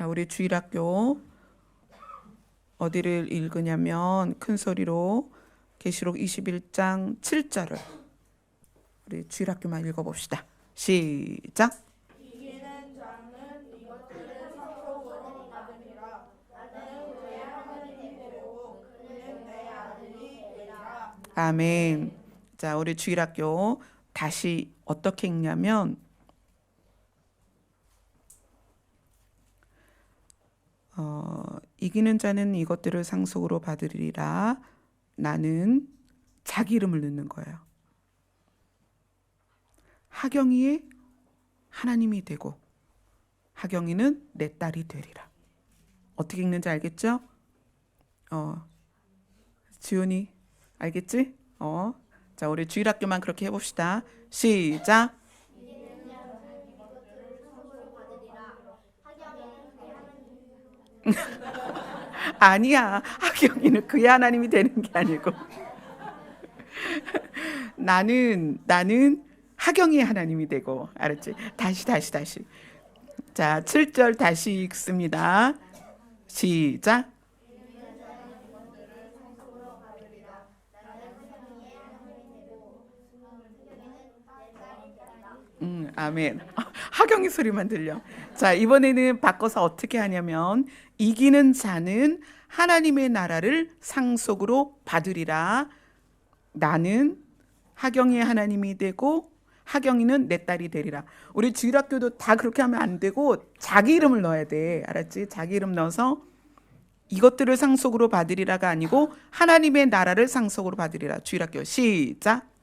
자, 우리 주일학교 어디를 읽으냐면 큰 소리로 계시록 21장 7절을 우리 주일학교만 읽어봅시다. 시작. 이기는 자는 이것들을 상속으로 받으리라. 나는 그의 하나님이 되고 그는 내 아들이 되리라. 아멘. 자, 우리 주일학교 다시 어떻게 읽냐면 이기는 자는 이것들을 상속으로 받으리라. 나는 자기 이름을 넣는 거예요. 하경이의 하나님이 되고 하경이는 내 딸이 되리라. 어떻게 읽는지 알겠죠? 지훈이 알겠지? 자, 우리 주일학교만 그렇게 해봅시다. 시작. 아니야. 하경이는 그의 하나님이 되는 게 아니고 나는 하경이의 하나님이 되고. 알았지? 다시. 자, 7절 다시 읽습니다. 시작. 아멘. 하경이 소리만 들려. 자, 이번에는 바꿔서 어떻게 하냐면 이기는 자는 하나님의 나라를 상속으로 받으리라. 나는 하경이의 하나님이 되고 하경이는 내 딸이 되리라. 우리 주일학교도 다 그렇게 하면 안 되고 자기 이름을 넣어야 돼. 알았지? 자기 이름 넣어서 이것들을 상속으로 받으리라가 아니고 하나님의 나라를 상속으로 받으리라. 주일학교 시작.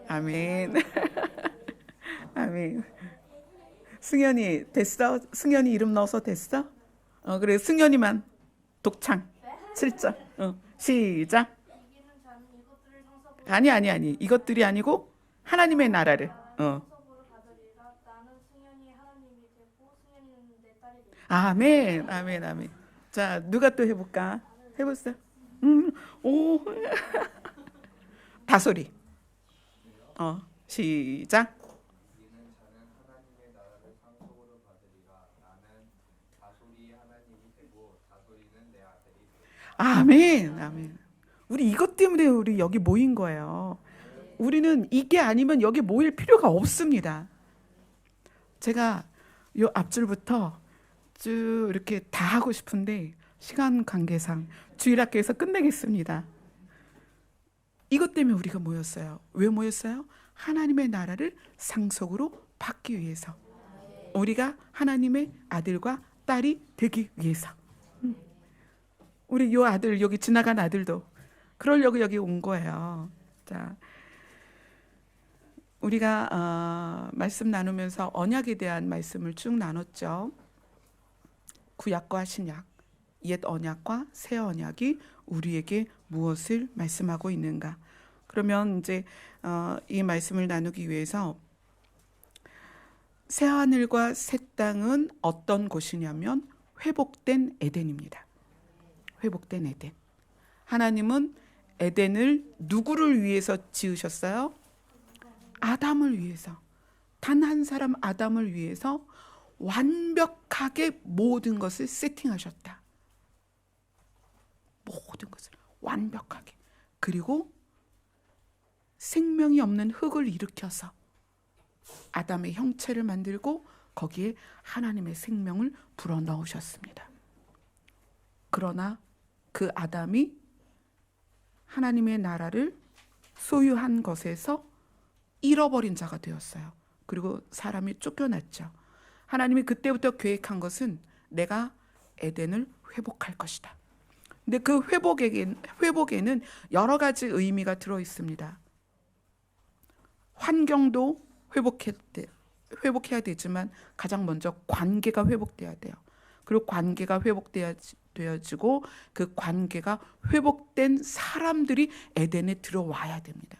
아멘. 아멘. 승현이 됐어? 승현이 이름 넣어서 됐어? 그래, 승현이만 독창 7절. 시작. 이기는 자는 이것들을 상속으로 아니. 이것들이 아니고 하나님의 나라를. 상속으로 받으리라. 나는 승현이의 하나님이 되고 승현이는 내 딸이 되리라. 아멘. 자, 누가 또 해볼까? 해보세요. 오. 다소리. 시작. 이기는 자는 하나님의 나라를 상속으로 받으리라. 나는 다솔이의 하나님이 되고 다솔이는 내 아들이 되리라. 아멘. 우리 이것 때문에 우리 여기 모인 거예요. 우리는 이게 아니면 여기 모일 필요가 없습니다. 제가 요 앞줄부터 쭉 이렇게 다 하고 싶은데 시간 관계상 주일학교에서 끝내겠습니다. 이것 때문에 우리가 모였어요. 왜 모였어요? 하나님의 나라를 상속으로 받기 위해서. 우리가 하나님의 아들과 딸이 되기 위해서. 우리 요 아들, 여기 지나간 아들도 그러려고 여기 온 거예요. 자, 우리가 말씀 나누면서 언약에 대한 말씀을 쭉 나눴죠. 구약과 신약, 옛 언약과 새 언약이 우리에게 무엇을 말씀하고 있는가? 그러면 이제 이 말씀을 나누기 위해서 새 하늘과 새 땅은 어떤 곳이냐면 회복된 에덴입니다. 회복된 에덴. 하나님은 에덴을 누구를 위해서 지으셨어요? 아담을 위해서. 단 한 사람 아담을 위해서 완벽하게 모든 것을 세팅하셨다. 모든 것을 완벽하게. 그리고 생명이 없는 흙을 일으켜서 아담의 형체를 만들고 거기에 하나님의 생명을 불어넣으셨습니다. 그러나 그 아담이 하나님의 나라를 소유한 것에서 잃어버린 자가 되었어요. 그리고 사람이 쫓겨났죠. 하나님이 그때부터 계획한 것은 내가 에덴을 회복할 것이다. 근데 그 회복에는 여러 가지 의미가 들어 있습니다. 환경도 회복해야 되지만 가장 먼저 관계가 회복돼야 돼요. 그리고 관계가 회복되어지고 그 관계가 회복된 사람들이 에덴에 들어와야 됩니다.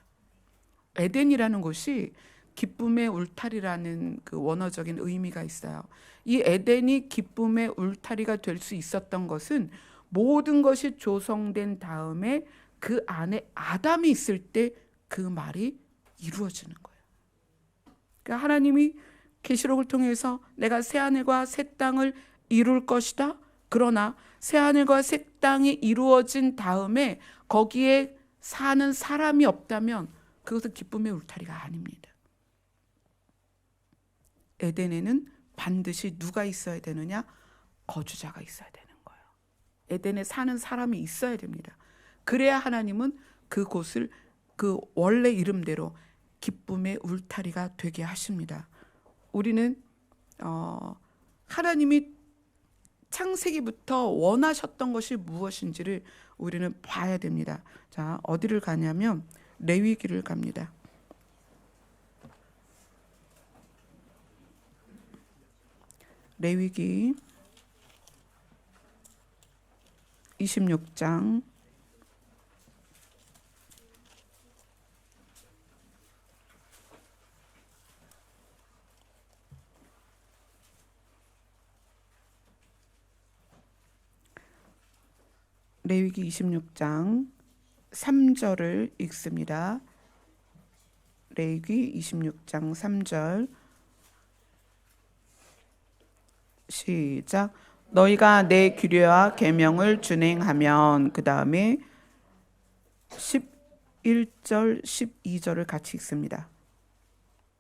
에덴이라는 곳이 기쁨의 울타리라는 그 원어적인 의미가 있어요. 이 에덴이 기쁨의 울타리가 될 수 있었던 것은 모든 것이 조성된 다음에 그 안에 아담이 있을 때 그 말이 이루어지는 거예요. 그러니까 하나님이 계시록을 통해서 내가 새하늘과 새 땅을 이룰 것이다. 그러나 새하늘과 새 땅이 이루어진 다음에 거기에 사는 사람이 없다면 그것은 기쁨의 울타리가 아닙니다. 에덴에는 반드시 누가 있어야 되느냐? 거주자가 있어야 되는 거예요. 에덴에 사는 사람이 있어야 됩니다. 그래야 하나님은 그곳을 그 원래 이름대로 기쁨의 울타리가 되게 하십니다. 우리는 하나님이 창세기부터 원하셨던 것이 무엇인지를 우리는 봐야 됩니다. 자, 어디를 가냐면 레위기를 갑니다. 레위기 26장 3절을 읽습니다. 레위기 26장 3절 시작. 너희가 내 규례와 계명을 준행하면, 그 다음에 11절 12절을 같이 읽습니다.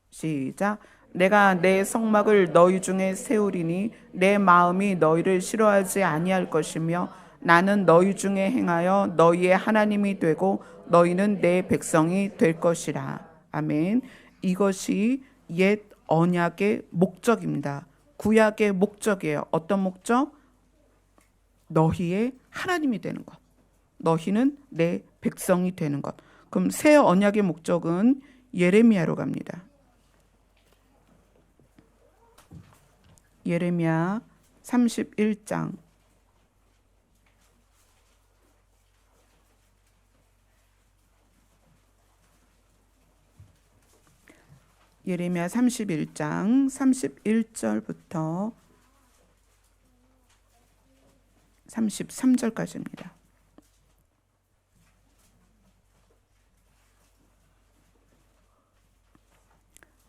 시작. 내가 내 성막을 너희 중에 세우리니 내 마음이 너희를 싫어하지 아니할 것이며 나는 너희 중에 행하여 너희의 하나님이 되고 너희는 내 백성이 될 것이라. 아멘. 이것이 옛 언약의 목적입니다. 구약의 목적이에요. 어떤 목적? 너희의 하나님이 되는 것. 너희는 내 백성이 되는 것. 그럼 새 언약의 목적은 예레미야로 갑니다. 예레미야 31장 예레미야 31장 31절부터 33절까지입니다.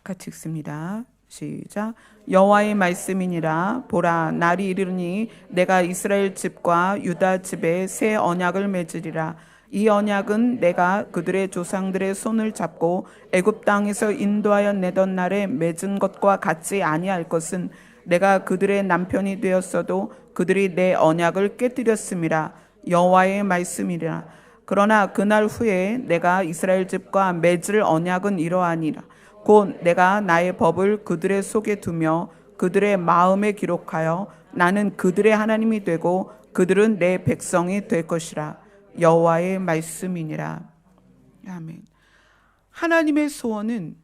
같이 읽습니다. 시작. 여호와의 말씀이니라. 보라, 날이 이르니 내가 이스라엘 집과 유다 집에 새 언약을 맺으리라. 이 언약은 내가 그들의 조상들의 손을 잡고 애굽 땅에서 인도하여 내던 날에 맺은 것과 같지 아니할 것은 내가 그들의 남편이 되었어도 그들이 내 언약을 깨뜨렸음이라. 여호와의 말씀이라. 그러나 그날 후에 내가 이스라엘 집과 맺을 언약은 이러하니라. 곧 내가 나의 법을 그들의 속에 두며 그들의 마음에 기록하여 나는 그들의 하나님이 되고 그들은 내 백성이 될 것이라. 여호와의 말씀이니라. 아멘. 하나님의 소원은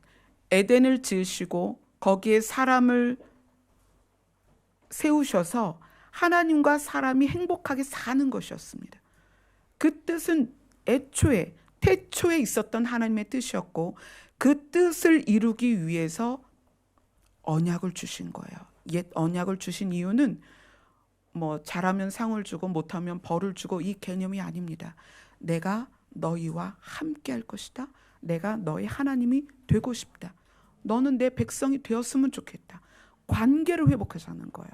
에덴을 지으시고 거기에 사람을 세우셔서 하나님과 사람이 행복하게 사는 것이었습니다. 그 뜻은 애초에 태초에 있었던 하나님의 뜻이었고 그 뜻을 이루기 위해서 언약을 주신 거예요. 옛 언약을 주신 이유는 잘하면 상을 주고 못하면 벌을 주고 이 개념이 아닙니다. 내가 너희와 함께 할 것이다. 내가 너희 하나님이 되고 싶다. 너는 내 백성이 되었으면 좋겠다. 관계를 회복하자는 거예요.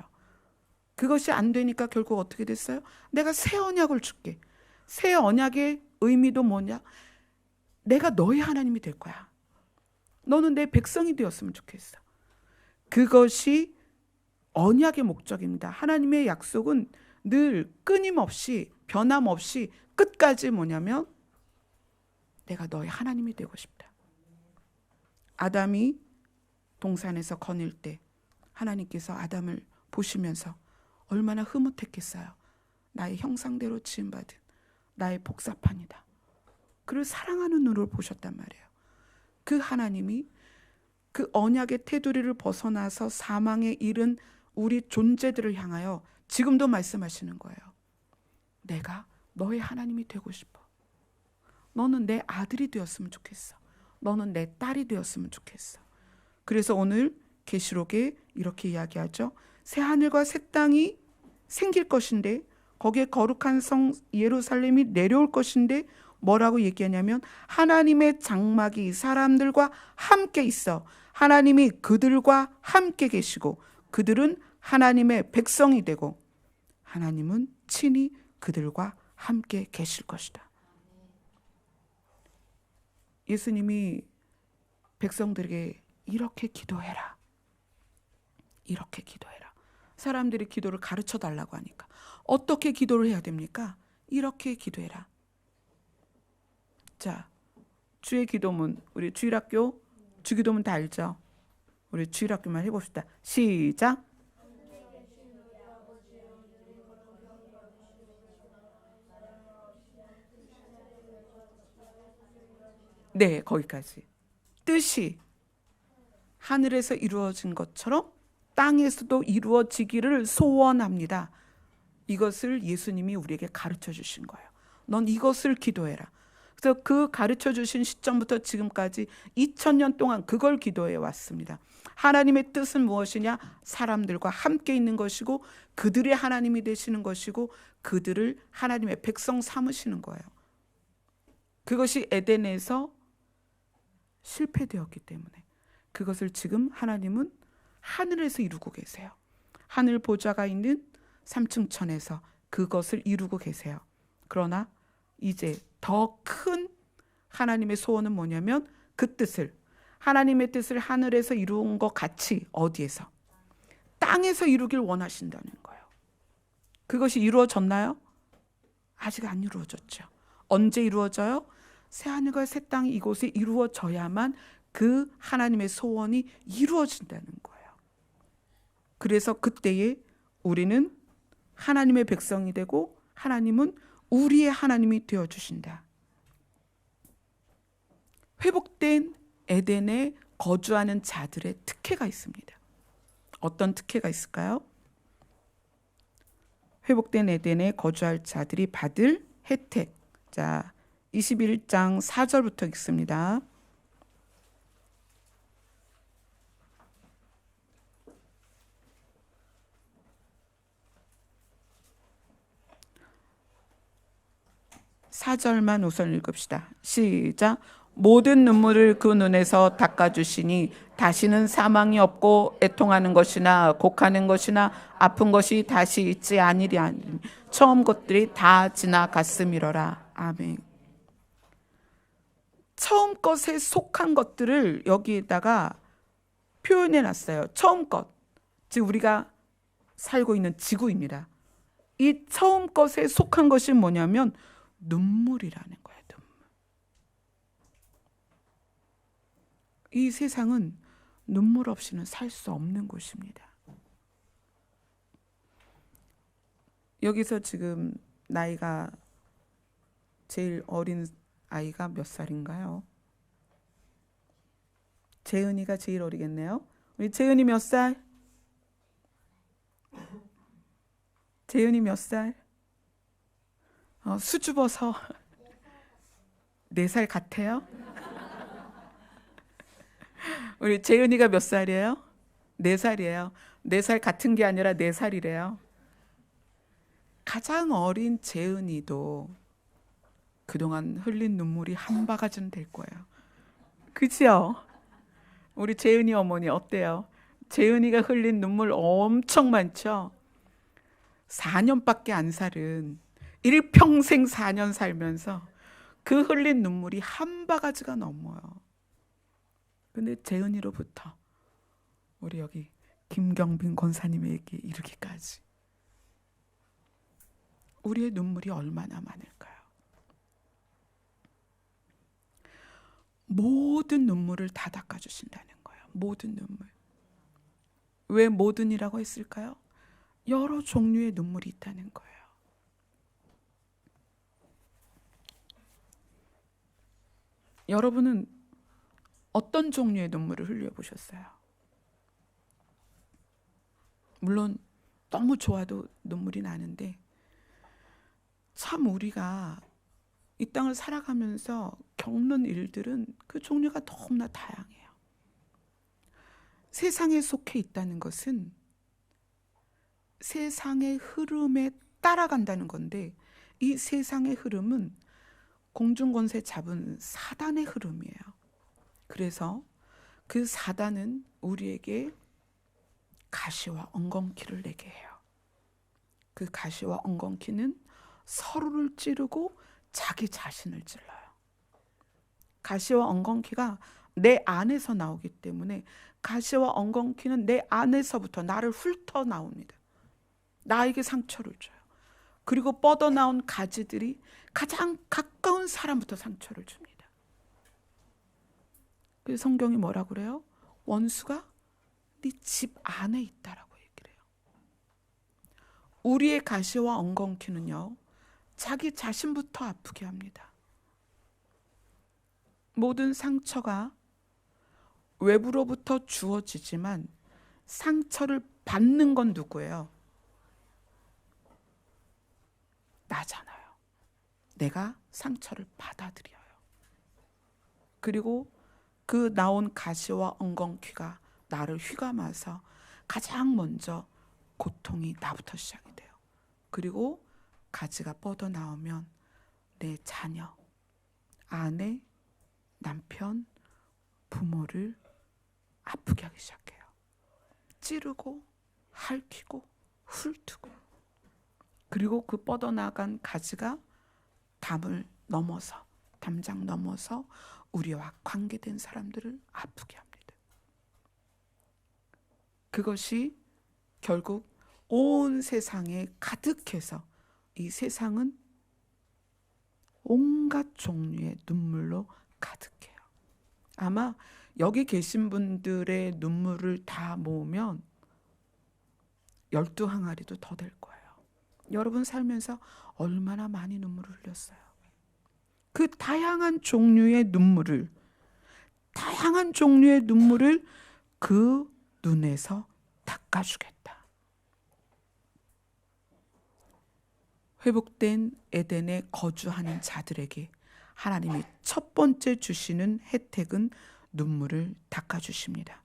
그것이 안 되니까 결국 어떻게 됐어요? 내가 새 언약을 줄게. 새 언약의 의미도 뭐냐? 내가 너희 하나님이 될 거야. 너는 내 백성이 되었으면 좋겠어. 그것이 언약의 목적입니다. 하나님의 약속은 늘 끊임없이 변함없이 끝까지 뭐냐면 내가 너의 하나님이 되고 싶다. 아담이 동산에서 거닐 때 하나님께서 아담을 보시면서 얼마나 흐뭇했겠어요. 나의 형상대로 지음받은 나의 복사판이다. 그를 사랑하는 눈으로 보셨단 말이에요. 그 하나님이 그 언약의 테두리를 벗어나서 사망에 이른 우리 존재들을 향하여 지금도 말씀하시는 거예요. 내가 너의 하나님이 되고 싶어. 너는 내 아들이 되었으면 좋겠어. 너는 내 딸이 되었으면 좋겠어. 그래서 오늘 계시록에 이렇게 이야기하죠. 새 하늘과 새 땅이 생길 것인데 거기에 거룩한 성 예루살렘이 내려올 것인데 뭐라고 얘기하냐면 하나님의 장막이 사람들과 함께 있어 하나님이 그들과 함께 계시고 그들은 하나님의 백성이 되고 하나님은 친히 그들과 함께 계실 것이다. 예수님이 백성들에게 이렇게 기도해라. 이렇게 기도해라. 사람들이 기도를 가르쳐 달라고 하니까 어떻게 기도를 해야 됩니까? 이렇게 기도해라. 자, 주의 기도문, 우리 주일학교 주기도문 다 알죠? 우리 주일학교만 해봅시다. 시작. 네, 거기까지. 뜻이 하늘에서 이루어진 것처럼 땅에서도 이루어지기를 소원합니다. 이것을 예수님이 우리에게 가르쳐 주신 거예요. 넌 이것을 기도해라. 그래서 그 가르쳐 주신 시점부터 지금까지 2000년 동안 그걸 기도해 왔습니다. 하나님의 뜻은 무엇이냐? 사람들과 함께 있는 것이고 그들의 하나님이 되시는 것이고 그들을 하나님의 백성 삼으시는 거예요. 그것이 에덴에서 실패되었기 때문에 그것을 지금 하나님은 하늘에서 이루고 계세요. 하늘 보좌가 있는 3층 천에서 그것을 이루고 계세요. 그러나 이제 더 큰 하나님의 소원은 뭐냐면 그 뜻을 하나님의 뜻을 하늘에서 이룬 것 같이 어디에서? 땅에서 이루길 원하신다는 거예요. 그것이 이루어졌나요? 아직 안 이루어졌죠. 언제 이루어져요? 새하늘과 새 땅이 이곳에 이루어져야만 그 하나님의 소원이 이루어진다는 거예요. 그래서 그때에 우리는 하나님의 백성이 되고 하나님은 우리의 하나님이 되어주신다. 회복된 에덴에 거주하는 자들의 특혜가 있습니다. 어떤 특혜가 있을까요? 회복된 에덴에 거주할 자들이 받을 혜택. 자, 21장 4절부터 읽습니다. (4절만) 우선 읽읍시다. 시작. 모든 눈물을 그 눈에서 닦아주시니 다시는 사망이 없고 애통하는 것이나 곡하는 것이나 아픈 것이 다시 있지 아니리하니 처음 것들이 다 지나갔음이로라. 아멘. 처음 것에 속한 것들을 여기에다가 표현해 놨어요. 처음 것, 즉 우리가 살고 있는 지구입니다. 이 처음 것에 속한 것이 뭐냐면 눈물이라는 거예요. 눈물. 이 세상은 눈물 없이는 살 수 없는 곳입니다. 여기서 지금 나이가 제일 어린 아이가 몇 살인가요? 재은이가 제일 어리겠네요. 우리 재은이 몇 살? 재은이 몇 살? 수줍어서 4살 같아요? 우리 재은이가 몇 살이에요? 4살이에요. 4살 같은 게 아니라 4살이래요. 가장 어린 재은이도 그동안 흘린 눈물이 한 바가지는 될 거예요. 그죠? 우리 재은이 어머니 어때요? 재은이가 흘린 눈물 엄청 많죠? 4년밖에 안 살은 일평생 4년 살면서 그 흘린 눈물이 한 바가지가 넘어요. 근데 재은이로부터 우리 여기 김경빈 권사님에게 이르기까지 우리의 눈물이 얼마나 많을까요? 모든 눈물을 다 닦아주신다는 거예요. 모든 눈물. 왜 모든이라고 했을까요? 여러 종류의 눈물이 있다는 거예요. 여러분은 어떤 종류의 눈물을 흘려보셨어요? 물론 너무 좋아도 눈물이 나는데 참 우리가 이 땅을 살아가면서 겪는 일들은 그 종류가 너무나 다양해요. 세상에 속해 있다는 것은 세상의 흐름에 따라간다는 건데 이 세상의 흐름은 공중권세 잡은 사단의 흐름이에요. 그래서 그 사단은 우리에게 가시와 엉겅퀴를 내게 해요. 그 가시와 엉겅퀴는 서로를 찌르고 자기 자신을 찔러요. 가시와 엉겅퀴가 내 안에서 나오기 때문에 가시와 엉겅퀴는 내 안에서부터 나를 훑어 나옵니다. 나에게 상처를 줘요. 그리고 뻗어나온 가지들이 가장 가까운 사람부터 상처를 줍니다. 그래서 성경이 뭐라고 그래요? 원수가 네 집 안에 있다라고 얘기를 해요. 우리의 가시와 엉겅퀴는요, 자기 자신부터 아프게 합니다. 모든 상처가 외부로부터 주어지지만 상처를 받는 건 누구예요? 나잖아요. 내가 상처를 받아들여요. 그리고 그 나온 가시와 엉겅퀴가 나를 휘감아서 가장 먼저 고통이 나부터 시작이 돼요. 그리고 가지가 뻗어 나오면 내 자녀, 아내, 남편, 부모를 아프게 하기 시작해요. 찌르고 핥히고 훑고, 그리고 그 뻗어나간 가지가 담장 넘어서 우리와 관계된 사람들을 아프게 합니다. 그것이 결국 온 세상에 가득해서 이 세상은 온갖 종류의 눈물로 가득해요. 아마 여기 계신 분들의 눈물을 다 모으면 12항아리도 더 될 거예요. 여러분 살면서 얼마나 많이 눈물을 흘렸어요. 그 다양한 종류의 눈물을 그 눈에서 닦아주겠다. 회복된 에덴에 거주하는 자들에게 하나님이 첫 번째 주시는 혜택은 눈물을 닦아주십니다.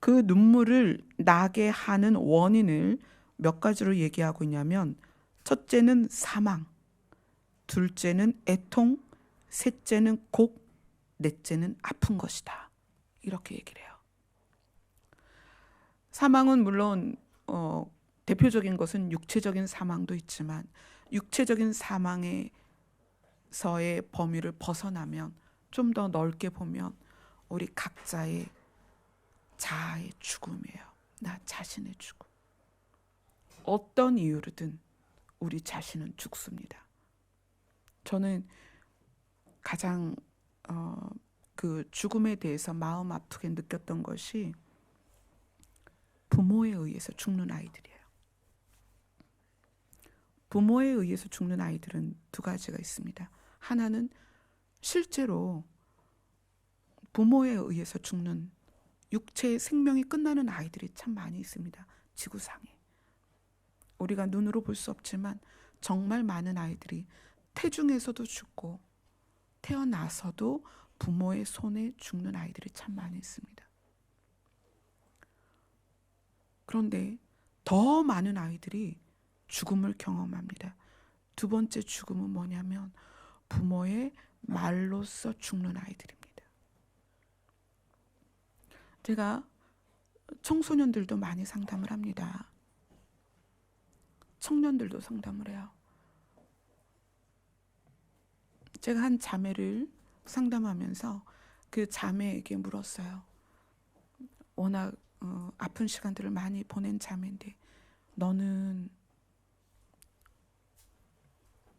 그 눈물을 나게 하는 원인을 몇 가지로 얘기하고 있냐면, 첫째는 사망, 둘째는 애통, 셋째는 곡, 넷째는 아픈 것이다. 이렇게 얘기를 해요. 사망은 물론 대표적인 것은 육체적인 사망도 있지만, 육체적인 사망에서의 범위를 벗어나면 좀 더 넓게 보면 우리 각자의 자아의 죽음이에요. 나 자신의 죽음. 어떤 이유로든 우리 자신은 죽습니다. 저는 가장 그 죽음에 대해서 마음 아프게 느꼈던 것이 부모에 의해서 죽는 아이들이에요. 부모에 의해서 죽는 아이들은 두 가지가 있습니다. 하나는 실제로 부모에 의해서 죽는, 육체의 생명이 끝나는 아이들이 참 많이 있습니다. 지구상에. 우리가 눈으로 볼 수 없지만 정말 많은 아이들이 태중에서도 죽고 태어나서도 부모의 손에 죽는 아이들이 참 많이 있습니다. 그런데 더 많은 아이들이 죽음을 경험합니다. 두 번째 죽음은 뭐냐면 부모의 말로써 죽는 아이들입니다. 제가 청소년들도 많이 상담을 합니다. 청년들도 상담을 해요. 제가 한 자매를 상담하면서 그 자매에게 물었어요. 워낙 아픈 시간들을 많이 보낸 자매인데, 너는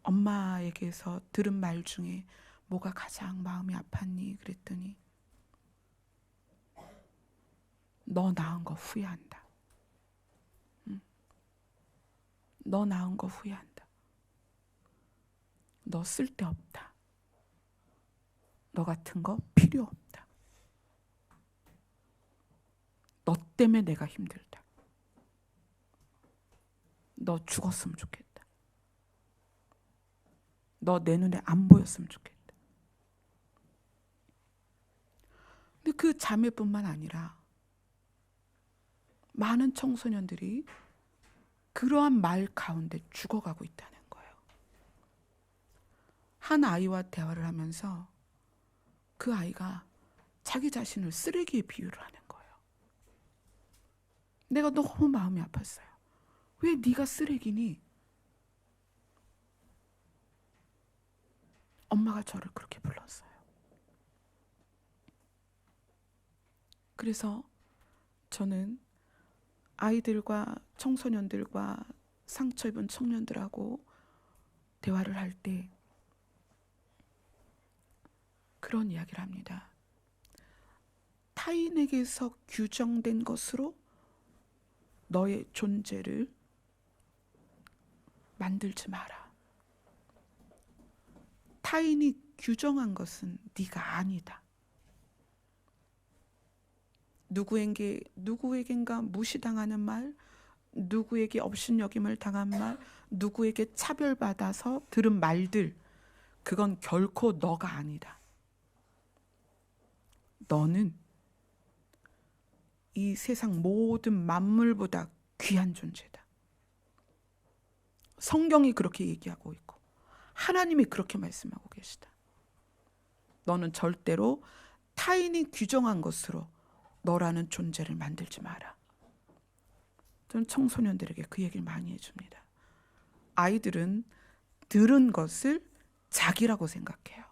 엄마에게서 들은 말 중에 뭐가 가장 마음이 아팠니? 그랬더니 너 낳은 거 후회한다. 너 낳은 거 후회한다. 너 쓸데없다. 너 같은 거 필요 없다. 너 때문에 내가 힘들다. 너 죽었으면 좋겠다. 너 내 눈에 안 보였으면 좋겠다. 근데 그 자매뿐만 아니라 많은 청소년들이 그러한 말 가운데 죽어가고 있다는 거예요. 한 아이와 대화를 하면서 그 아이가 자기 자신을 쓰레기에 비유를 하는 거예요. 내가 너무 마음이 아팠어요. 왜 네가 쓰레기니? 엄마가 저를 그렇게 불렀어요. 그래서 저는 아이들과 청소년들과 상처 입은 청년들하고 대화를 할 때 그런 이야기를 합니다. 타인에게서 규정된 것으로 너의 존재를 만들지 마라. 타인이 규정한 것은 네가 아니다. 누구에겐가 무시당하는 말, 누구에게 업신여김을 당한 말, 누구에게 차별받아서 들은 말들, 그건 결코 너가 아니다. 너는 이 세상 모든 만물보다 귀한 존재다. 성경이 그렇게 얘기하고 있고 하나님이 그렇게 말씀하고 계시다. 너는 절대로 타인이 규정한 것으로 너라는 존재를 만들지 마라. 저는 청소년들에게 그 얘기를 많이 해줍니다. 아이들은 들은 것을 자기라고 생각해요.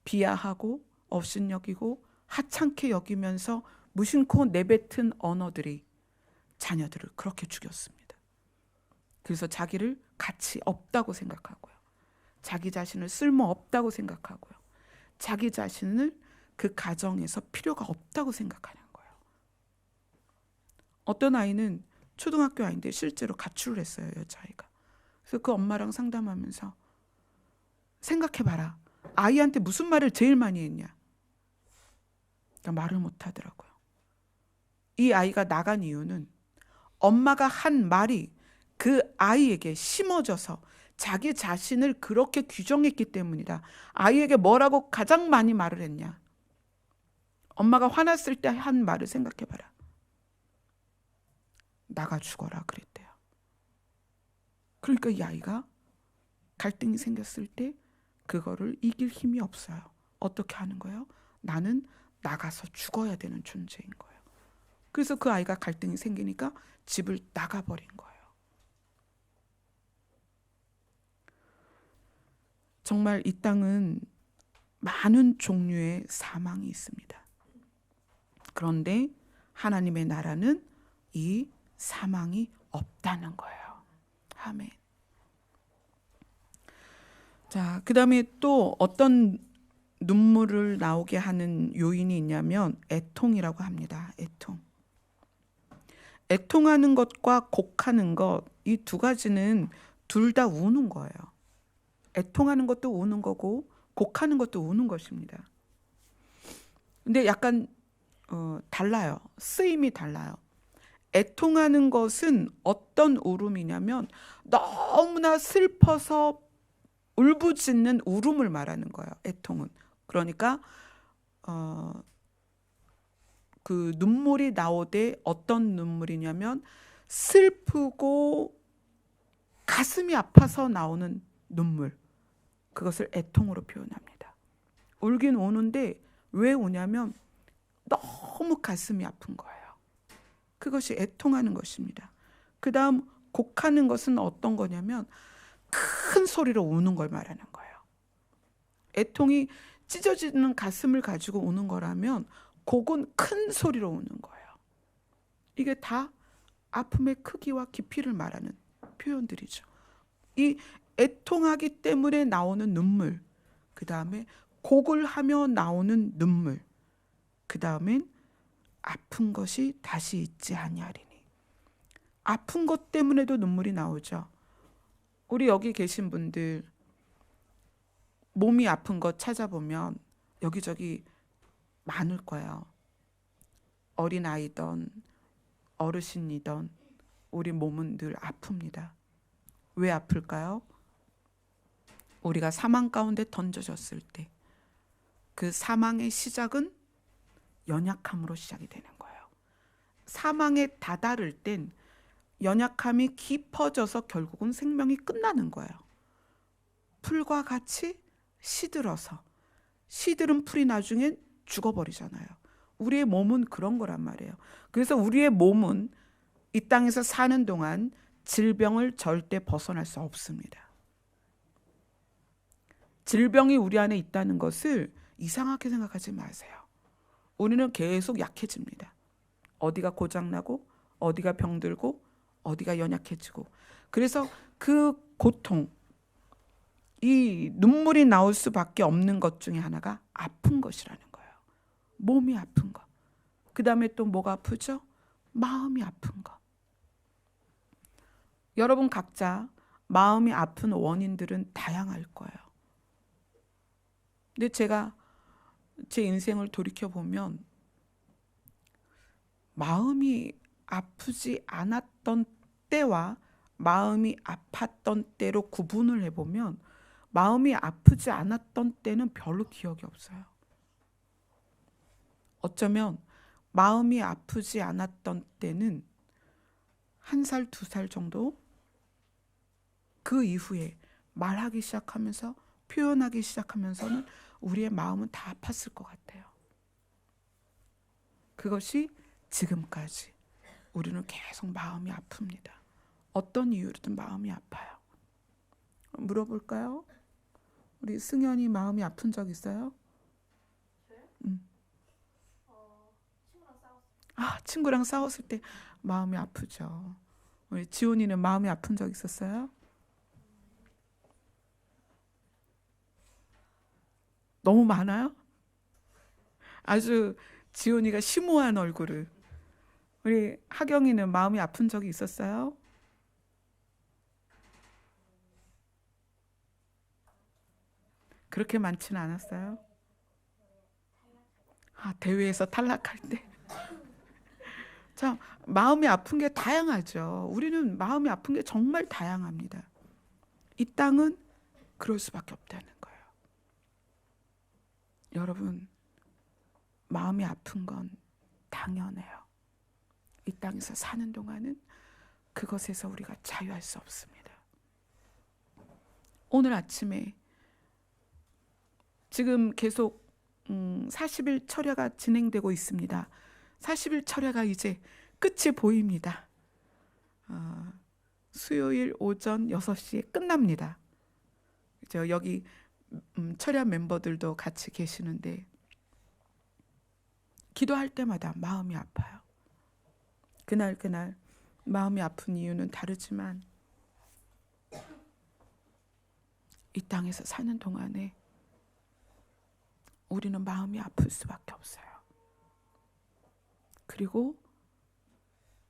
비하하고 업신여기고 하찮게 여기면서 무심코 내뱉은 언어들이 자녀들을 그렇게 죽였습니다. 그래서 자기를 가치 없다고 생각하고요. 자기 자신을 쓸모없다고 생각하고요. 자기 자신을 그 가정에서 필요가 없다고 생각하는 거예요. 어떤 아이는 초등학교 아이인데 실제로 가출을 했어요, 여자아이가. 그래서 그 엄마랑 상담하면서 생각해봐라. 아이한테 무슨 말을 제일 많이 했냐? 그러니까 말을 못 하더라고요. 이 아이가 나간 이유는 엄마가 한 말이 그 아이에게 심어져서 자기 자신을 그렇게 규정했기 때문이다. 아이에게 뭐라고 가장 많이 말을 했냐? 엄마가 화났을 때 한 말을 생각해봐라. 나가 죽어라 그랬대요. 그러니까 이 아이가 갈등이 생겼을 때 그거를 이길 힘이 없어요. 어떻게 하는 거예요? 나는 나가서 죽어야 되는 존재인 거예요. 그래서 그 아이가 갈등이 생기니까 집을 나가버린 거예요. 정말 이 땅은 많은 종류의 사망이 있습니다. 그런데 하나님의 나라는 이 사망이 없다는 거예요. 아멘. 자, 그 다음에 또 어떤 눈물을 나오게 하는 요인이 있냐면 애통이라고 합니다. 애통. 애통하는 것과 곡하는 것, 이 두 가지는 둘 다 우는 거예요. 애통하는 것도 우는 거고 곡하는 것도 우는 것입니다. 근데 약간 달라요. 쓰임이 달라요. 애통하는 것은 어떤 울음이냐면 너무나 슬퍼서 울부짖는 울음을 말하는 거예요. 애통은. 그러니까 그 눈물이 나오되 어떤 눈물이냐면 슬프고 가슴이 아파서 나오는 눈물. 그것을 애통으로 표현합니다. 울긴 우는데 왜 우냐면 너무 가슴이 아픈 거예요. 그것이 애통하는 것입니다. 그 다음 곡하는 것은 어떤 거냐면 큰 소리로 우는 걸 말하는 거예요. 애통이 찢어지는 가슴을 가지고 우는 거라면 곡은 큰 소리로 우는 거예요. 이게 다 아픔의 크기와 깊이를 말하는 표현들이죠. 이 애통하기 때문에 나오는 눈물, 그 다음에 곡을 하며 나오는 눈물, 그 다음엔 아픈 것이 다시 있지 아니하리니. 아픈 것 때문에도 눈물이 나오죠. 우리 여기 계신 분들 몸이 아픈 것 찾아보면 여기저기 많을 거예요. 어린아이든 어르신이든 우리 몸은 늘 아픕니다. 왜 아플까요? 우리가 사망 가운데 던져졌을 때 그 사망의 시작은 연약함으로 시작이 되는 거예요. 사망에 다다를 땐 연약함이 깊어져서 결국은 생명이 끝나는 거예요. 풀과 같이 시들어서, 시들은 풀이 나중엔 죽어버리잖아요. 우리의 몸은 그런 거란 말이에요. 그래서 우리의 몸은 이 땅에서 사는 동안 질병을 절대 벗어날 수 없습니다. 질병이 우리 안에 있다는 것을 이상하게 생각하지 마세요. 우리는 계속 약해집니다. 어디가 고장나고, 어디가 병들고, 어디가 연약해지고. 그래서 그 고통, 이 눈물이 나올 수밖에 없는 것 중에 하나가 아픈 것이라는 거예요. 몸이 아픈 것. 그 다음에 또 뭐가 아프죠? 마음이 아픈 것. 여러분 각자 마음이 아픈 원인들은 다양할 거예요. 근데 제가 제 인생을 돌이켜보면 마음이 아프지 않았던 때와 마음이 아팠던 때로 구분을 해보면 마음이 아프지 않았던 때는 별로 기억이 없어요. 어쩌면 마음이 아프지 않았던 때는 1살, 2살 정도? 그 이후에 말하기 시작하면서 표현하기 시작하면서는 우리의 마음은 다 아팠을 것 같아요. 그것이 지금까지 우리는 계속 마음이 아픕니다. 어떤 이유로든 마음이 아파요. 물어볼까요? 우리 승현이 마음이 아픈 적 있어요? 친구랑 싸웠어요. 친구랑 싸웠을 때 마음이 아프죠. 우리 지훈이는 마음이 아픈 적 있었어요? 너무 많아요? 아주 지훈이가 심오한 얼굴을. 우리 하경이는 마음이 아픈 적이 있었어요? 그렇게 많지는 않았어요? 대회에서 탈락할 때. 참, 마음이 아픈 게 다양하죠. 우리는 마음이 아픈 게 정말 다양합니다. 이 땅은 그럴 수밖에 없다는 거예요. 여러분, 마음이 아픈 건 당연해요. 이 땅에서 사는 동안은 그것에서 우리가 자유할 수 없습니다. 오늘 아침에 지금 계속 40일 철야가 진행되고 있습니다. 40일 철야가 이제 끝이 보입니다. 수요일 오전 6시에 끝납니다. 여기 철야 멤버들도 같이 계시는데 기도할 때마다 마음이 아파요. 그날 마음이 아픈 이유는 다르지만 이 땅에서 사는 동안에 우리는 마음이 아플 수밖에 없어요. 그리고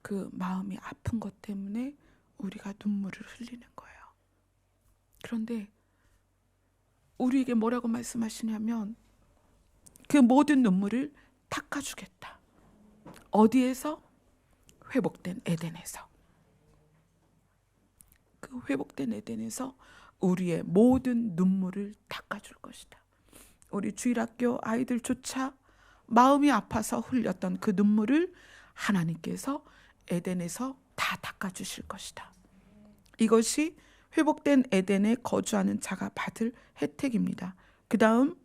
그 마음이 아픈 것 때문에 우리가 눈물을 흘리는 거예요. 그런데 우리에게 뭐라고 말씀하시냐면 그 모든 눈물을 닦아주겠다. 어디에서? 회복된 에덴에서. 그 회복된 에덴에서 우리의 모든 눈물을 닦아줄 것이다. 우리 주일학교 아이들조차 마음이 아파서 흘렸던 그 눈물을 하나님께서 에덴에서 다 닦아주실 것이다. 이것이 회복된 에덴에 거주하는 자가 받을 혜택입니다. 그 다음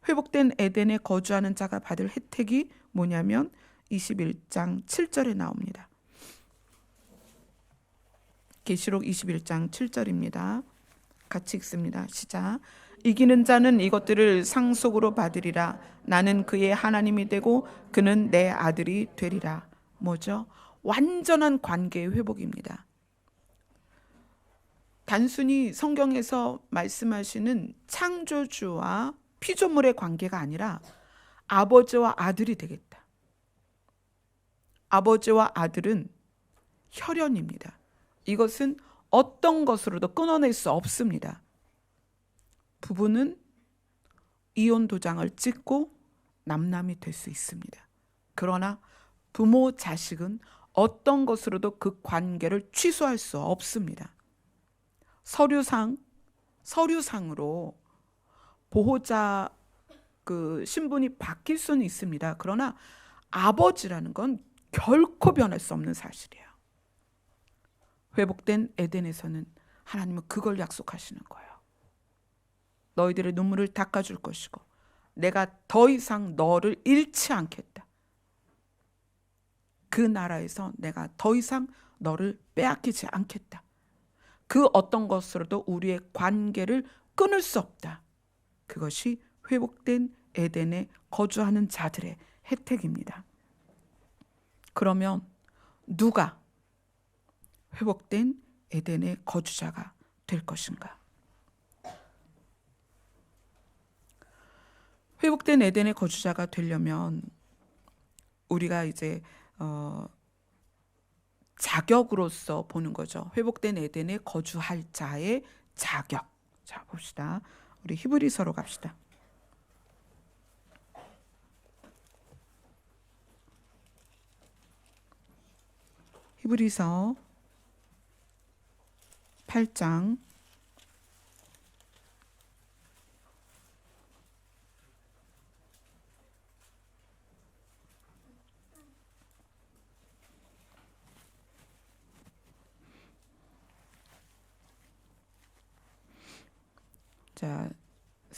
회복된 에덴에 거주하는 자가 받을 혜택이 뭐냐면 21장 7절에 나옵니다. 계시록 21장 7절입니다. 같이 읽습니다. 시작. 이기는 자는 이것들을 상속으로 받으리라. 나는 그의 하나님이 되고 그는 내 아들이 되리라. 뭐죠? 완전한 관계의 회복입니다. 단순히 성경에서 말씀하시는 창조주와 피조물의 관계가 아니라 아버지와 아들이 되겠다. 아버지와 아들은 혈연입니다. 이것은 어떤 것으로도 끊어낼 수 없습니다. 부부는 이혼 도장을 찍고 남남이 될 수 있습니다. 그러나 부모, 자식은 어떤 것으로도 그 관계를 취소할 수 없습니다. 서류상으로 보호자 그 신분이 바뀔 수는 있습니다. 그러나 아버지라는 건 결코 변할 수 없는 사실이에요. 회복된 에덴에서는 하나님은 그걸 약속하시는 거예요. 너희들의 눈물을 닦아줄 것이고 내가 더 이상 너를 잃지 않겠다. 그 나라에서 내가 더 이상 너를 빼앗기지 않겠다. 그 어떤 것으로도 우리의 관계를 끊을 수 없다. 그것이 회복된 에덴에 거주하는 자들의 혜택입니다. 그러면 누가 회복된 에덴의 거주자가 될 것인가? 회복된 에덴의 거주자가 되려면 우리가 이제 자격으로서 보는 거죠. 회복된 에덴에 거주할 자의 자격. 자, 봅시다. 우리 히브리서로 갑시다. 히브리서 8장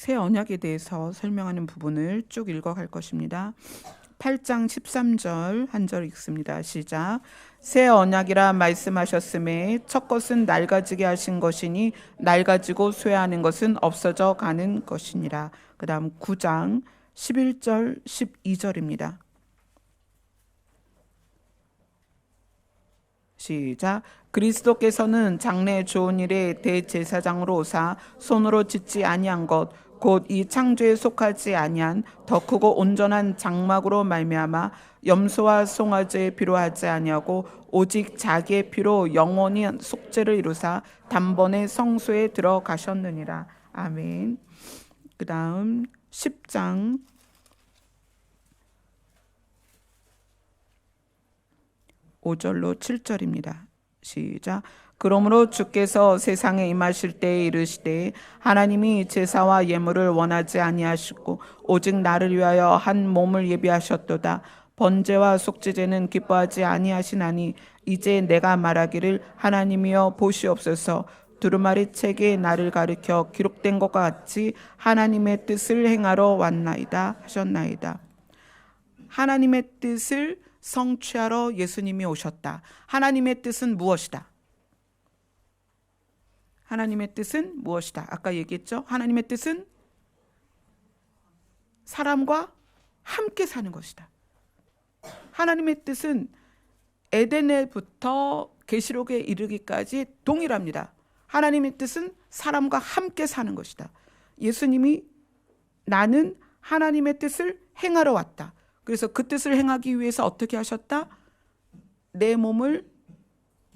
'새 언약에 대해서 설명하는 부분을 쭉 읽어갈 것입니다. 8장 13절 한 절 읽습니다. 시작. 새 언약이라 말씀하셨음에 첫 것은 낡아지게 하신 것이니 낡아지고 쇠하는 것은 없어져 가는 것이니라. 그 다음 9장 11절 12절입니다. 시작. 그리스도께서는 장래 좋은 일의 대제사장으로 오사 손으로 짓지 아니한 것 곧 이 창조에 속하지 아니한 더 크고 온전한 장막으로 말미암아 염소와 송아지의 피로 하지 아니하고 오직 자기의 피로 영원히 속죄를 이루사 단번에 성소에 들어가셨느니라. 아멘. 그 다음 10장 5절로 7절입니다. 시작. 그러므로 주께서 세상에 임하실 때에 이르시되 하나님이 제사와 예물을 원하지 아니하시고 오직 나를 위하여 한 몸을 예비하셨도다. 번제와 속죄제는 기뻐하지 아니하시나니 이제 내가 말하기를 하나님이여 보시옵소서. 두루마리 책에 나를 가리켜 기록된 것과 같이 하나님의 뜻을 행하러 왔나이다 하셨나이다. 하나님의 뜻을 성취하러 예수님이 오셨다. 하나님의 뜻은 무엇이다? 하나님의 뜻은 무엇이다? 아까 얘기했죠? 하나님의 뜻은 사람과 함께 사는 것이다. 하나님의 뜻은 에덴에부터 계시록에 이르기까지 동일합니다. 하나님의 뜻은 사람과 함께 사는 것이다. 예수님이 나는 하나님의 뜻을 행하러 왔다. 그래서 그 뜻을 행하기 위해서 어떻게 하셨다? 내 몸을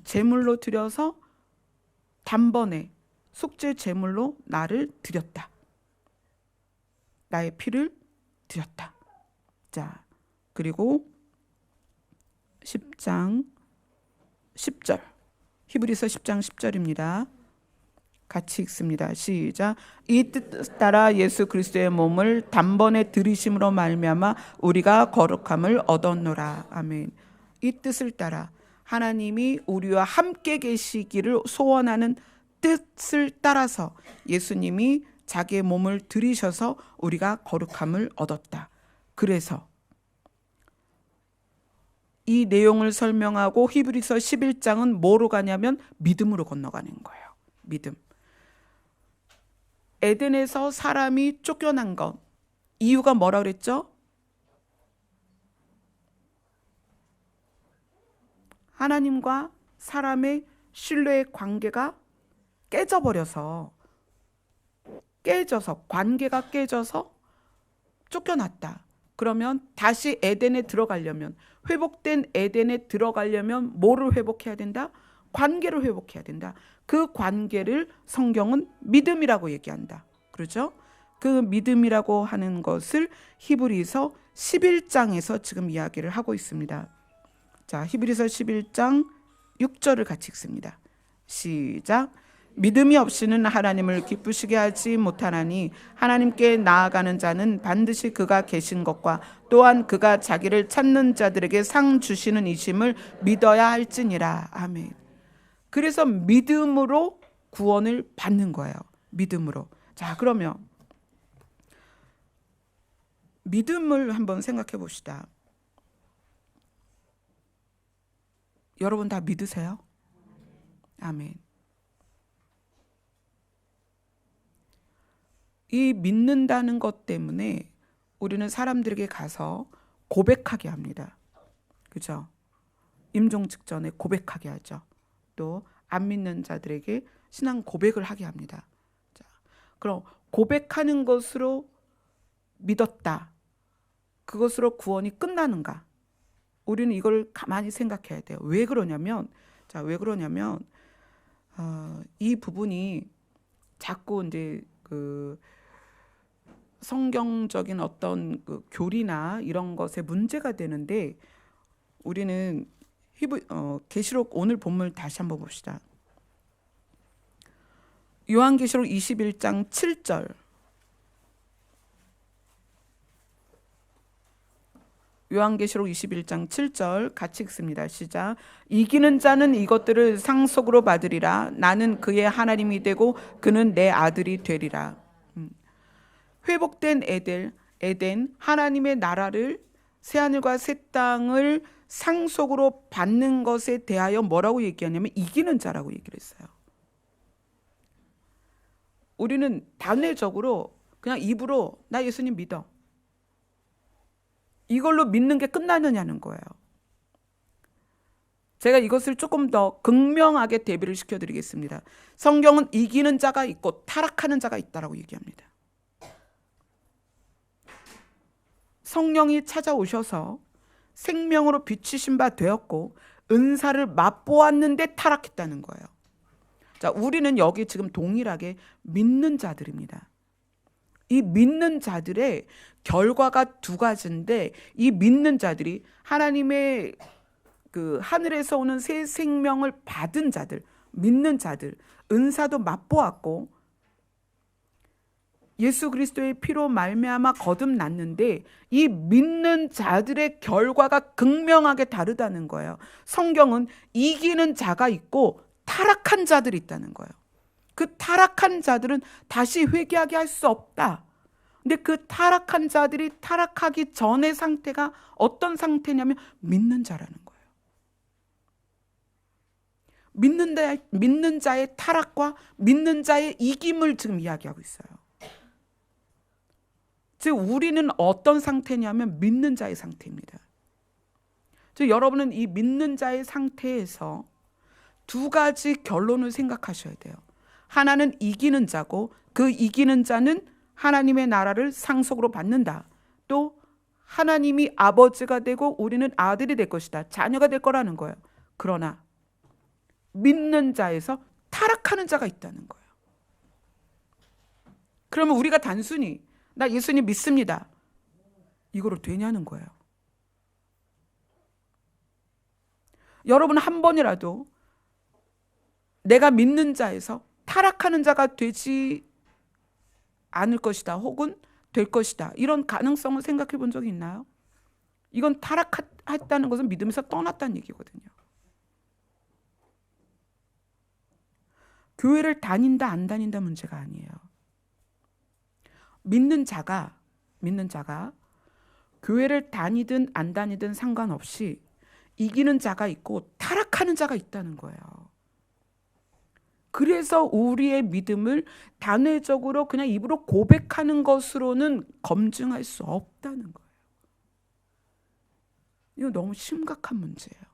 제물로 드려서 단번에 속죄 제물로 나를 드렸다. 나의 피를 드렸다. 자, 그리고 10장 10절. 히브리서 10장 10절입니다. 같이 읽습니다. 시작. 이 뜻 따라 예수 그리스도의 몸을 단번에 들이심으로 말미암아 우리가 거룩함을 얻었노라. 아멘. 이 뜻을 따라 하나님이 우리와 함께 계시기를 소원하는 뜻을 따라서 예수님이 자기의 몸을 들이셔서 우리가 거룩함을 얻었다. 그래서 이 내용을 설명하고 히브리서 11장은 뭐로 가냐면 믿음으로 건너가는 거예요. 믿음. 에덴에서 사람이 쫓겨난 것 이유가 뭐라 그랬죠? 하나님과 사람의 신뢰의 관계가 깨져서 관계가 깨져서 쫓겨났다. 그러면 다시 에덴에 들어가려면 회복된 에덴에 들어가려면 뭐를 회복해야 된다? 관계를 회복해야 된다. 그 관계를 성경은 믿음이라고 얘기한다. 그렇죠? 그 믿음이라고 하는 것을 히브리서 11장에서 지금 이야기를 하고 있습니다. 자, 히브리서 11장 6절을 같이 읽습니다. 시작. 믿음이 없이는 하나님을 기쁘시게 하지 못하나니 하나님께 나아가는 자는 반드시 그가 계신 것과 또한 그가 자기를 찾는 자들에게 상 주시는 이심을 믿어야 할지니라. 아멘. 그래서 믿음으로 구원을 받는 거예요. 믿음으로. 자, 그러면 믿음을 한번 생각해 봅시다. 여러분 다 믿으세요? 아멘. 이 믿는다는 것 때문에 우리는 사람들에게 가서 고백하게 합니다. 그죠? 임종 직전에 고백하게 하죠. 또 안 믿는 자들에게 신앙 고백을 하게 합니다. 자, 그럼 고백하는 것으로 믿었다. 그것으로 구원이 끝나는가? 우리는 이걸 가만히 생각해야 돼요. 왜 그러냐면, 이 부분이 자꾸 이제 그 성경적인 어떤 그 교리나 이런 것에 문제가 되는데, 우리는 계시록 오늘 본문 다시 한번 봅시다. 요한계시록 21장 7절. 요한계시록 21장 7절 같이 읽습니다. 시작. 이기는 자는 이것들을 상속으로 받으리라. 나는 그의 하나님이 되고 그는 내 아들이 되리라. 회복된 에덴 하나님의 나라를 새하늘과 새 땅을 상속으로 받는 것에 대하여 뭐라고 얘기하냐면 이기는 자라고 얘기를 했어요. 우리는 단회적으로 그냥 입으로 나 예수님 믿어. 이걸로 믿는 게 끝나느냐는 거예요. 제가 이것을 조금 더 극명하게 대비를 시켜드리겠습니다. 성경은 이기는 자가 있고 타락하는 자가 있다라고 얘기합니다. 성령이 찾아오셔서 생명으로 비추신 바 되었고 은사를 맛보았는데 타락했다는 거예요. 자, 우리는 여기 지금 동일하게 믿는 자들입니다. 이 믿는 자들의 결과가 두 가지인데 이 믿는 자들이 하나님의 그 하늘에서 오는 새 생명을 받은 자들, 믿는 자들, 은사도 맛보았고 예수 그리스도의 피로 말미암아 거듭났는데 이 믿는 자들의 결과가 극명하게 다르다는 거예요. 성경은 이기는 자가 있고 타락한 자들이 있다는 거예요. 그 타락한 자들은 다시 회개하게 할 수 없다. 근데 그 타락한 자들이 타락하기 전의 상태가 어떤 상태냐면 믿는 자라는 거예요. 믿는 자의 타락과 믿는 자의 이김을 지금 이야기하고 있어요. 즉 우리는 어떤 상태냐면 믿는 자의 상태입니다. 즉 여러분은 이 믿는 자의 상태에서 두 가지 결론을 생각하셔야 돼요. 하나는 이기는 자고 그 이기는 자는 하나님의 나라를 상속으로 받는다. 또 하나님이 아버지가 되고 우리는 아들이 될 것이다. 자녀가 될 거라는 거예요. 그러나 믿는 자에서 타락하는 자가 있다는 거예요. 그러면 우리가 단순히 나 예수님 믿습니다. 이거로 되냐는 거예요. 여러분 한 번이라도 내가 믿는 자에서 타락하는 자가 되지 않을 것이다. 혹은 될 것이다. 이런 가능성을 생각해 본 적이 있나요? 이건 타락했다는 것은 믿음에서 떠났다는 얘기거든요. 교회를 다닌다 안 다닌다 문제가 아니에요. 믿는 자가 교회를 다니든 안 다니든 상관없이 이기는 자가 있고 타락하는 자가 있다는 거예요. 그래서 우리의 믿음을 단회적으로 그냥 입으로 고백하는 것으로는 검증할 수 없다는 거예요. 이거 너무 심각한 문제예요.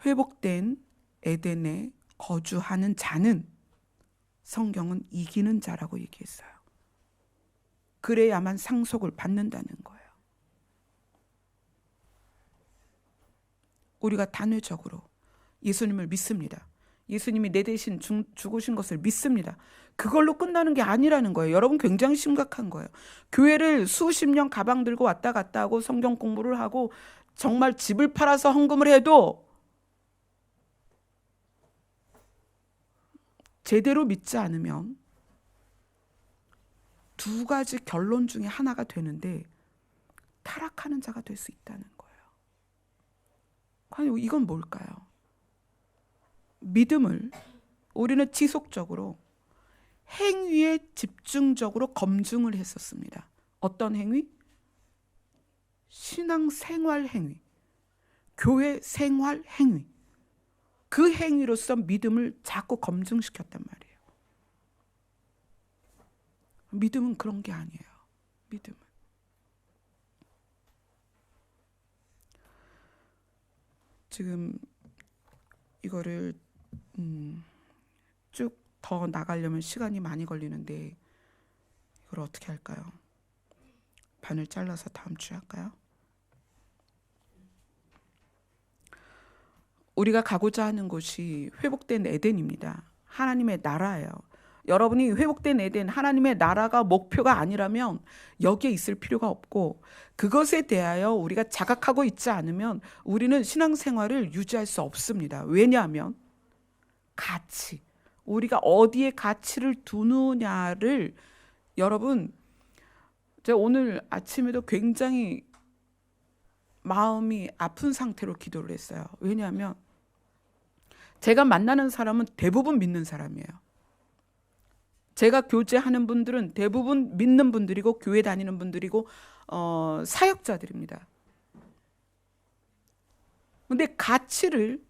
회복된 에덴에 거주하는 자는 성경은 이기는 자라고 얘기했어요. 그래야만 상속을 받는다는 거예요. 우리가 단회적으로 예수님을 믿습니다. 예수님이 내 대신 죽으신 것을 믿습니다. 그걸로 끝나는 게 아니라는 거예요. 여러분 굉장히 심각한 거예요. 교회를 수십 년 가방 들고 왔다 갔다 하고 성경 공부를 하고 정말 집을 팔아서 헌금을 해도 제대로 믿지 않으면 두 가지 결론 중에 하나가 되는데 타락하는 자가 될 수 있다는 거예요. 과연 이건 뭘까요? 믿음을 우리는 지속적으로 행위에 집중적으로 검증을 했었습니다. 어떤 행위? 신앙생활 행위, 교회 생활 행위. 그 행위로서 믿음을 자꾸 검증시켰단 말이에요. 믿음은 그런 게 아니에요. 믿음은 지금 이거를 쭉 더 나가려면 시간이 많이 걸리는데 이걸 어떻게 할까요? 반을 잘라서 다음 주에 할까요? 우리가 가고자 하는 곳이 회복된 에덴입니다. 하나님의 나라예요. 여러분이 회복된 에덴, 하나님의 나라가 목표가 아니라면 여기에 있을 필요가 없고, 그것에 대하여 우리가 자각하고 있지 않으면 우리는 신앙생활을 유지할 수 없습니다. 왜냐하면 가치, 우리가 어디에 가치를 두느냐를, 여러분, 제가 오늘 아침에도 굉장히 마음이 아픈 상태로 기도를 했어요. 왜냐하면 제가 만나는 사람은 대부분 믿는 사람이에요. 제가 교제하는 분들은 대부분 믿는 분들이고 교회 다니는 분들이고 사역자들입니다. 근데 가치를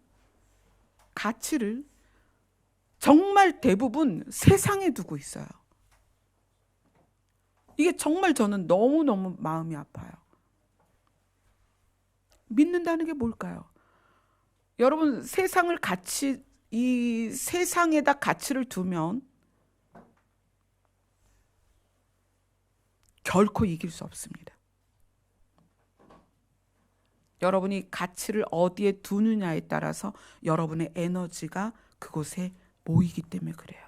정말 대부분 세상에 두고 있어요. 이게 정말 저는 너무너무 마음이 아파요. 믿는다는 게 뭘까요? 여러분, 이 세상에다 가치를 두면 결코 이길 수 없습니다. 여러분이 가치를 어디에 두느냐에 따라서 여러분의 에너지가 그곳에 모이기 때문에 그래요.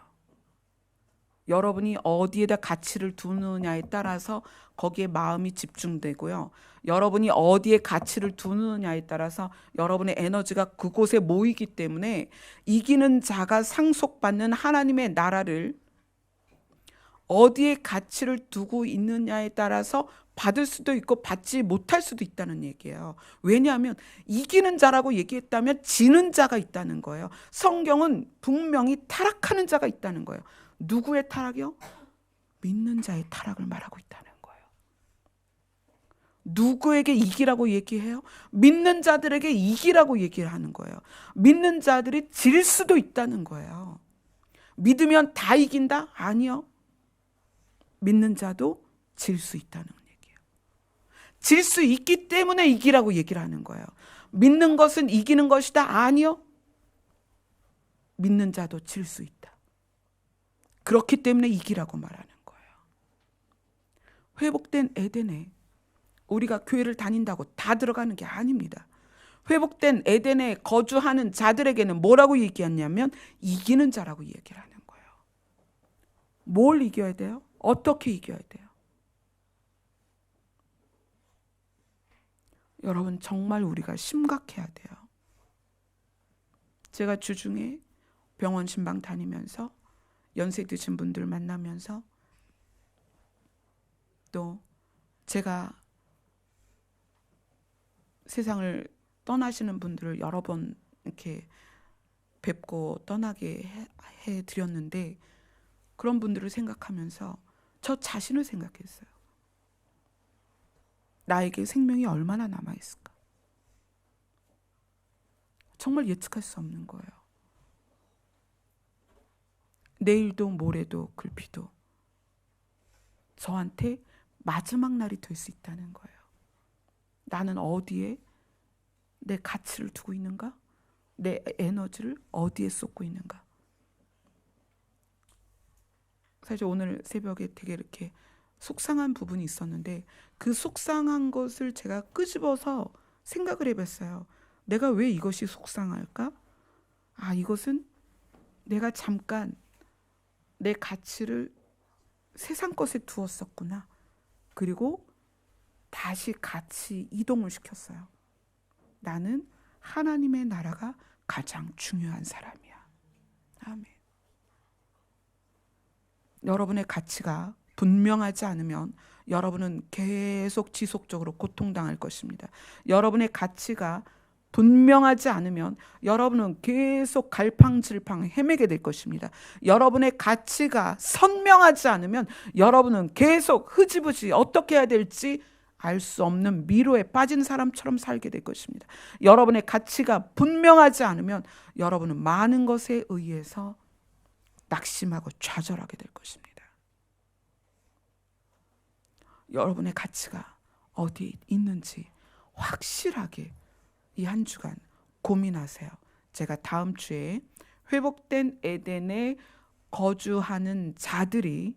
여러분이 어디에다 가치를 두느냐에 따라서 거기에 마음이 집중되고요. 여러분이 어디에 가치를 두느냐에 따라서 여러분의 에너지가 그곳에 모이기 때문에 이기는 자가 상속받는 하나님의 나라를 어디에 가치를 두고 있느냐에 따라서 받을 수도 있고 받지 못할 수도 있다는 얘기예요. 왜냐하면 이기는 자라고 얘기했다면 지는 자가 있다는 거예요. 성경은 분명히 타락하는 자가 있다는 거예요. 누구의 타락이요? 믿는 자의 타락을 말하고 있다는 거예요. 누구에게 이기라고 얘기해요? 믿는 자들에게 이기라고 얘기를 하는 거예요. 믿는 자들이 질 수도 있다는 거예요. 믿으면 다 이긴다? 아니요. 믿는 자도 질 수 있다는 얘기예요. 질 수 있기 때문에 이기라고 얘기를 하는 거예요. 믿는 것은 이기는 것이다? 아니요. 믿는 자도 질 수 있다. 그렇기 때문에 이기라고 말하는 거예요. 회복된 에덴에 우리가 교회를 다닌다고 다 들어가는 게 아닙니다. 회복된 에덴에 거주하는 자들에게는 뭐라고 얘기했냐면 이기는 자라고 얘기를 하는 거예요. 뭘 이겨야 돼요? 어떻게 이겨야 돼요? 여러분, 정말 우리가 심각해야 돼요. 제가 주중에 병원 신방 다니면서 연세 드신 분들 만나면서 또 제가 세상을 떠나시는 분들을 여러 번 이렇게 뵙고 떠나게 해드렸는데 그런 분들을 생각하면서 저 자신을 생각했어요. 나에게 생명이 얼마나 남아있을까? 정말 예측할 수 없는 거예요. 내일도 모레도 글피도 저한테 마지막 날이 될 수 있다는 거예요. 나는 어디에 내 가치를 두고 있는가? 내 에너지를 어디에 쏟고 있는가? 사실 오늘 새벽에 되게 이렇게 속상한 부분이 있었는데 그 속상한 것을 제가 끄집어서 생각을 해봤어요. 내가 왜 이것이 속상할까? 아, 이것은 내가 잠깐 내 가치를 세상 것에 두었었구나. 그리고 다시 같이 이동을 시켰어요. 나는 하나님의 나라가 가장 중요한 사람이야. 아멘. 여러분의 가치가 분명하지 않으면 여러분은 계속 지속적으로 고통당할 것입니다. 여러분의 가치가 분명하지 않으면 여러분은 계속 갈팡질팡 헤매게 될 것입니다. 여러분의 가치가 선명하지 않으면 여러분은 계속 흐지부지 어떻게 해야 될지 알 수 없는 미로에 빠진 사람처럼 살게 될 것입니다. 여러분의 가치가 분명하지 않으면 여러분은 많은 것에 의해서 낙심하고 좌절하게 될 것입니다. 여러분의 가치가 어디 있는지 확실하게 이 한 주간 고민하세요. 제가 다음 주에 회복된 에덴에 거주하는 자들이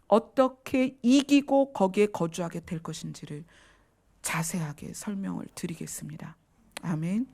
어떻게 이기고 거기에 거주하게 될 것인지를 자세하게 설명을 드리겠습니다. 아멘.